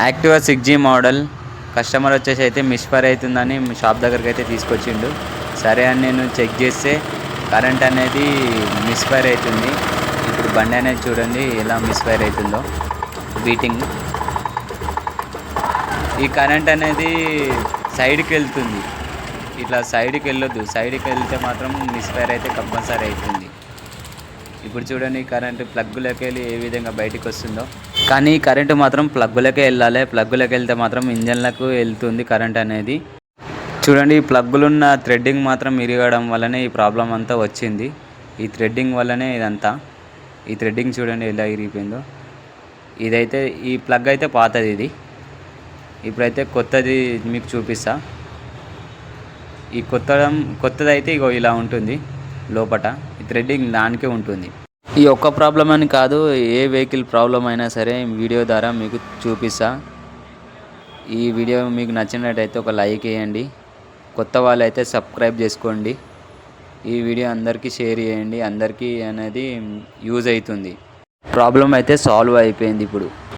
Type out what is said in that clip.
Activa 6G model customer వచ్చేసి అయితే misfire అవుతుందని షాప్ దగ్గరికి అయితే తీసుకొచ్చిండు. సరే అని నేను చెక్ చేస్తే కరెంట్ అనేది మిస్ఫైర్ అవుతుంది. ఇప్పుడు బండి అనేది చూడండి ఎలా మిస్ఫైర్ అవుతుందో, బీటింగ్. ఈ కరెంట్ అనేది సైడ్కి వెళ్తుంది, ఇట్లా సైడ్కి వెళ్ళొద్దు. సైడ్కి వెళ్తే మాత్రం మిస్ఫైర్ అయితే కంపల్సరీ అవుతుంది. ఇప్పుడు చూడండి కరెంటు ప్లగ్గులోకి వెళ్ళి ఏ విధంగా బయటికి వస్తుందో. కానీ కరెంటు మాత్రం ప్లగ్గులకే వెళ్ళాలి. ప్లగ్గులోకి వెళ్తే మాత్రం ఇంజన్లకు వెళ్తుంది కరెంట్ అనేది. చూడండి ఈ ప్లగ్గులున్న థ్రెడ్డింగ్ మాత్రం ఇరగడం వల్లనే ఈ ప్రాబ్లం అంతా వచ్చింది. ఈ థ్రెడ్డింగ్ వల్లనే ఇదంతా. ఈ థ్రెడ్డింగ్ చూడండి ఎలా ఇరిగిపోయిందో. ఇదైతే ఈ ప్లగ్ అయితే పాతది. ఇది ఇప్పుడైతే కొత్తది మీకు చూపిస్తా. ఈ కొత్తదైతే ఇగో ఇలా ఉంటుంది లోపట. ఈ థ్రెడ్డింగ్ దానికే ఉంటుంది. ఈ ఒక్క ప్రాబ్లం అని కాదు, ఏ వెహికల్ ప్రాబ్లం అయినా సరే వీడియో ద్వారా మీకు చూపిస్తా. ఈ వీడియో మీకు నచ్చినట్టయితే ఒక లైక్ వేయండి. కొత్త వాళ్ళైతే సబ్స్క్రైబ్ చేసుకోండి. ఈ వీడియో అందరికీ షేర్ చేయండి. అందరికీ అనేది యూజ్ అవుతుంది. ప్రాబ్లం అయితే సాల్వ్ అయిపోయింది ఇప్పుడు.